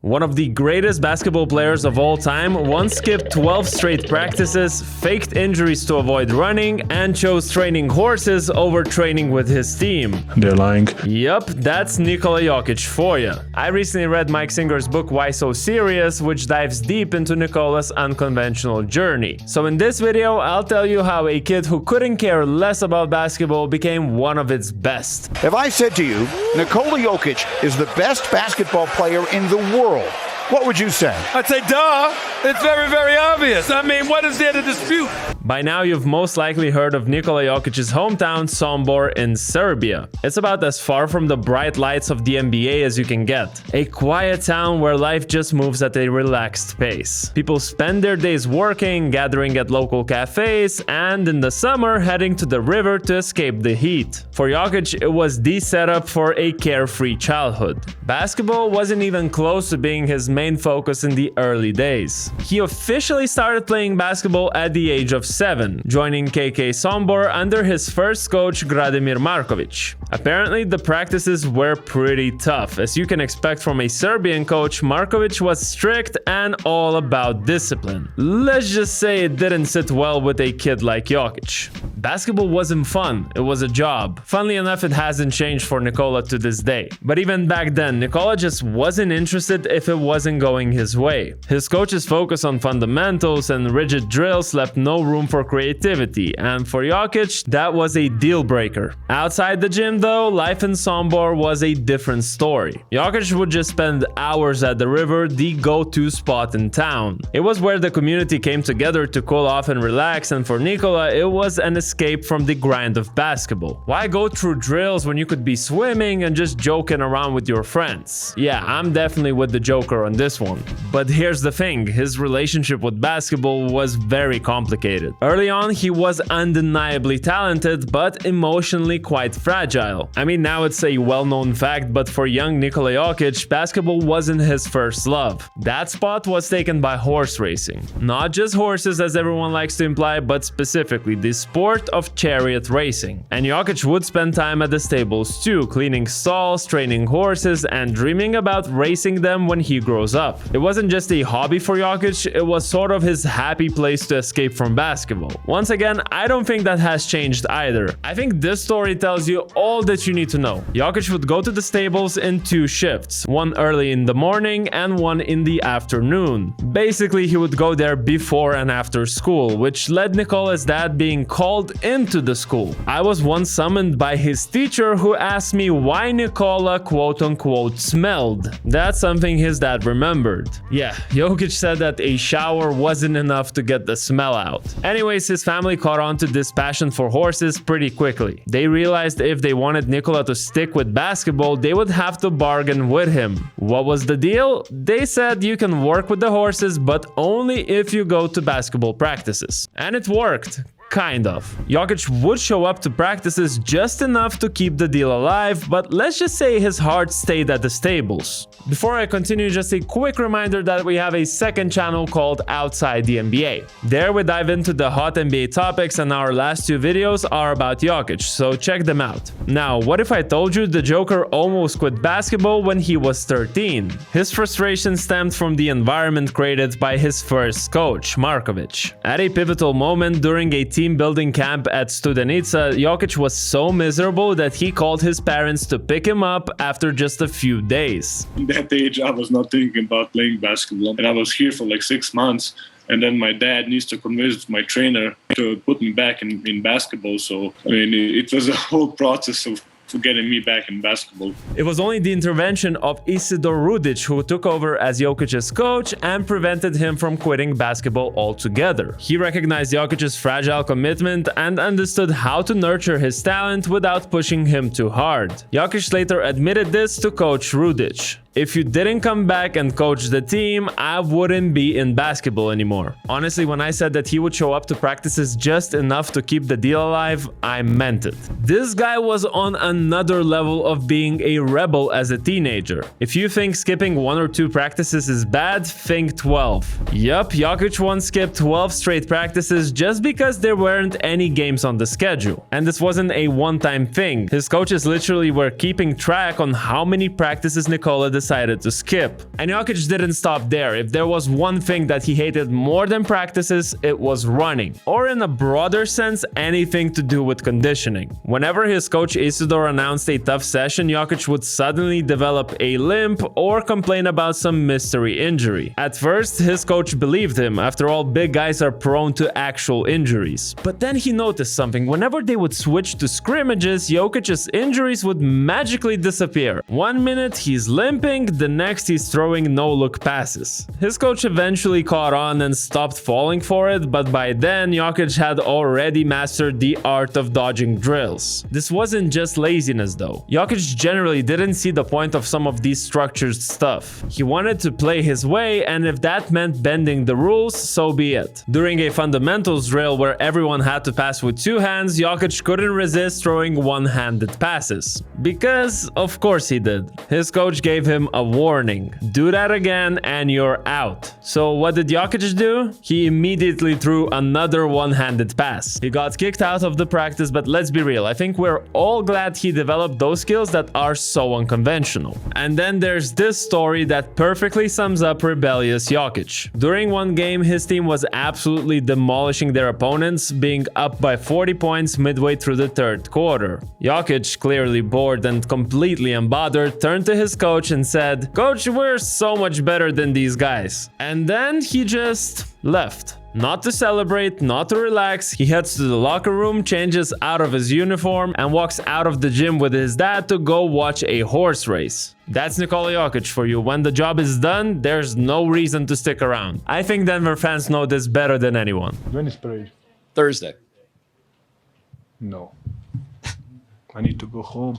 One of the greatest basketball players of all time once skipped 12 straight practices, faked injuries to avoid running, and chose training horses over training with his team. They're lying. Yup, that's Nikola Jokic for ya. I recently read Mike Singer's book Why So Serious, which dives deep into Nikola's unconventional journey. So in this video, I'll tell you how a kid who couldn't care less about basketball became one of its best. If I said to you, Nikola Jokic is the best basketball player in the world, what would you say? I'd say, duh. It's very, very obvious. I mean, what is there to dispute? By now, you've most likely heard of Nikola Jokic's hometown, Sombor in Serbia. It's about as far from the bright lights of the NBA as you can get. A quiet town where life just moves at a relaxed pace. People spend their days working, gathering at local cafes, and in the summer, heading to the river to escape the heat. For Jokic, it was the setup for a carefree childhood. Basketball wasn't even close to being his main focus in the early days. He officially started playing basketball at the age of 7, joining KK Sombor under his first coach Gradimir Markovic. Apparently, the practices were pretty tough. As you can expect from a Serbian coach, Markovic was strict and all about discipline. Let's just say it didn't sit well with a kid like Jokic. Basketball wasn't fun, it was a job. Funnily enough, it hasn't changed for Nikola to this day. But even back then, Nikola just wasn't interested if it wasn't going his way. His coach's focus on fundamentals and rigid drills left no room for creativity, and for Jokic, that was a deal breaker. Outside the gym though, life in Sombor was a different story. Jokic would just spend hours at the river, the go-to spot in town. It was where the community came together to cool off and relax, and for Nikola, it was an escape from the grind of basketball. Why go through drills when you could be swimming and just joking around with your friends? Yeah, I'm definitely with the Joker on this one. But here's the thing, his relationship with basketball was very complicated. Early on, he was undeniably talented, but emotionally quite fragile. I mean, now it's a well-known fact, but for young Nikola Jokic, basketball wasn't his first love. That spot was taken by horse racing. Not just horses as everyone likes to imply, but specifically the sport of chariot racing. And Jokic would spend time at the stables too, cleaning stalls, training horses, and dreaming about racing them when he grows up. It wasn't just a hobby for Jokic, it was sort of his happy place to escape from basketball. Once again, I don't think that has changed either. I think this story tells you all that you need to know. Jokic would go to the stables in 2 shifts, one early in the morning and one in the afternoon. Basically, he would go there before and after school, which led Nikola's dad being called into the school. I was once summoned by his teacher who asked me why Nikola quote-unquote smelled. That's something his dad remembered. Yeah, Jokic said that a shower wasn't enough to get the smell out. Anyways, his family caught on to this passion for horses pretty quickly. They realized if they wanted Nikola to stick with basketball, they would have to bargain with him. What was the deal? They said you can work with the horses, but only if you go to basketball practices. And it worked. Kind of. Jokic would show up to practices just enough to keep the deal alive, but let's just say his heart stayed at the stables. Before I continue, just a quick reminder that we have a second channel called Outside the NBA. There we dive into the hot NBA topics, and our last 2 videos are about Jokic, so check them out. Now, what if I told you the Joker almost quit basketball when he was 13? His frustration stemmed from the environment created by his first coach, Markovic. At a pivotal moment during a team building camp at Studenica, Jokic was so miserable that he called his parents to pick him up after just a few days. At that age, I was not thinking about playing basketball, and I was here for like 6 months. And then my dad needs to convince my trainer to put me back in basketball. So, I mean, it was a whole process of getting me back in basketball. It was only the intervention of Isidor Rudic who took over as Jokic's coach and prevented him from quitting basketball altogether. He recognized Jokic's fragile commitment and understood how to nurture his talent without pushing him too hard. Jokic later admitted this to coach Rudic. If you didn't come back and coach the team, I wouldn't be in basketball anymore. Honestly, when I said that he would show up to practices just enough to keep the deal alive, I meant it. This guy was on another level of being a rebel as a teenager. If you think skipping 1 or 2 practices is bad, think 12. Yup, Jokic once skipped 12 straight practices just because there weren't any games on the schedule. And this wasn't a one-time thing. His coaches literally were keeping track on how many practices Nikola decided decided to skip. And Jokic didn't stop there. If there was one thing that he hated more than practices, it was running. Or in a broader sense, anything to do with conditioning. Whenever his coach Isidore announced a tough session, Jokic would suddenly develop a limp or complain about some mystery injury. At first, his coach believed him. After all, big guys are prone to actual injuries. But then he noticed something. Whenever they would switch to scrimmages, Jokic's injuries would magically disappear. One minute he's limping, the next he's throwing no-look passes. His coach eventually caught on and stopped falling for it, but by then Jokic had already mastered the art of dodging drills. This wasn't just laziness though. Jokic generally didn't see the point of some of these structured stuff. He wanted to play his way, and if that meant bending the rules, so be it. During a fundamentals drill where everyone had to pass with two hands, Jokic couldn't resist throwing one-handed passes. Because, of course he did. His coach gave him a warning. Do that again and you're out. So what did Jokic do? He immediately threw another one-handed pass. He got kicked out of the practice, but let's be real, I think we're all glad he developed those skills that are so unconventional. And then there's this story that perfectly sums up rebellious Jokic. During one game, his team was absolutely demolishing their opponents, being up by 40 points midway through the third quarter. Jokic, clearly bored and completely unbothered, turned to his coach and said, "Coach, we're so much better than these guys." And then he just left. Not to celebrate, not to relax, he heads to the locker room, changes out of his uniform, and walks out of the gym with his dad to go watch a horse race. That's Nikola Jokic for you. When the job is done, there's no reason to stick around. I think Denver fans know this better than anyone. When is parade? Thursday. No. I need to go home.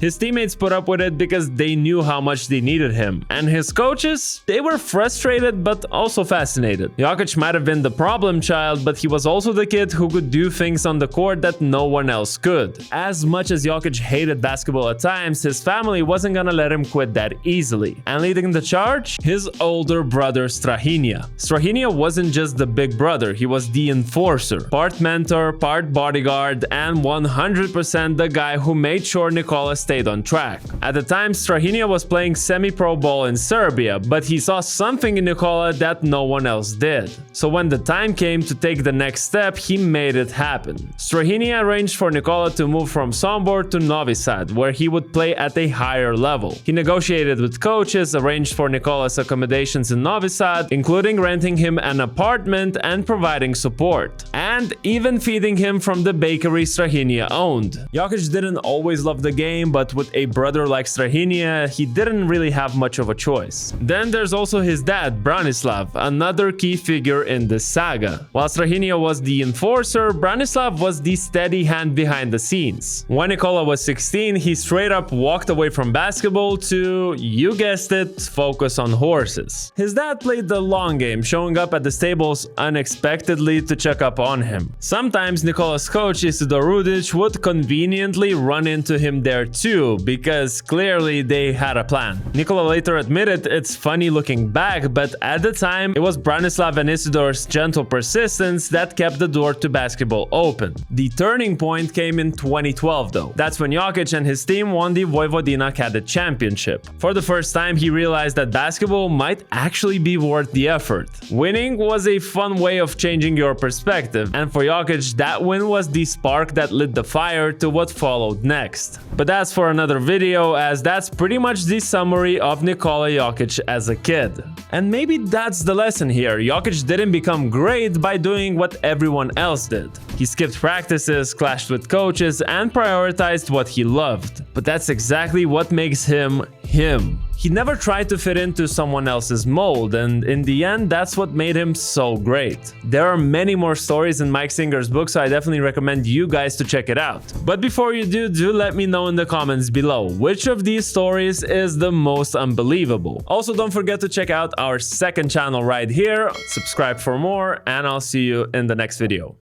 His teammates put up with it because they knew how much they needed him. And his coaches, they were frustrated but also fascinated. Jokic might have been the problem child, but he was also the kid who could do things on the court that no one else could. As much as Jokic hated basketball at times, his family wasn't gonna let him quit that easily. And leading the charge? His older brother Strahinja. Strahinja wasn't just the big brother, he was the enforcer. Part mentor, part bodyguard, and 100% the guy who made sure Nikola stayed on track. At the time, Strahinja was playing semi-pro ball in Serbia, but he saw something in Nikola that no one else did. So when the time came to take the next step, he made it happen. Strahinja arranged for Nikola to move from Sombor to Novi Sad, where he would play at a higher level. He negotiated with coaches, arranged for Nikola's accommodations in Novi Sad, including renting him an apartment and providing support. And even feeding him from the bakery Strahinja owned. Jokic didn't always love the game, but with a brother like Strahinja, he didn't really have much of a choice. Then there's also his dad, Branislav, another key figure in this saga. While Strahinja was the enforcer, Branislav was the steady hand behind the scenes. When Nikola was 16, he straight up walked away from basketball to, you guessed it, focus on horses. His dad played the long game, showing up at the stables unexpectedly to check up on him. Sometimes Nikola's coach, Isidore would conveniently run into him there too, because clearly they had a plan. Nikola later admitted it's funny looking back, but at the time it was Branislav and Isidore's gentle persistence that kept the door to basketball open. The turning point came in 2012 though. That's when Jokic and his team won the Vojvodina Cadet Championship. For the first time, he realized that basketball might actually be worth the effort. Winning was a fun way of changing your perspective, and for Jokic, that win was the spark that lit the fire to what followed next. But that's for another video, as that's pretty much the summary of Nikola Jokic as a kid. And maybe that's the lesson here. Jokic didn't become great by doing what everyone else did. He skipped practices, clashed with coaches, and prioritized what he loved. But that's exactly what makes him him. He never tried to fit into someone else's mold, and in the end, that's what made him so great. There are many more stories in Mike Singer's book, so I definitely recommend you guys to check it out. But before you do let me know in the comments below, which of these stories is the most unbelievable. Also, don't forget to check out our second channel right here, subscribe for more, and I'll see you in the next video.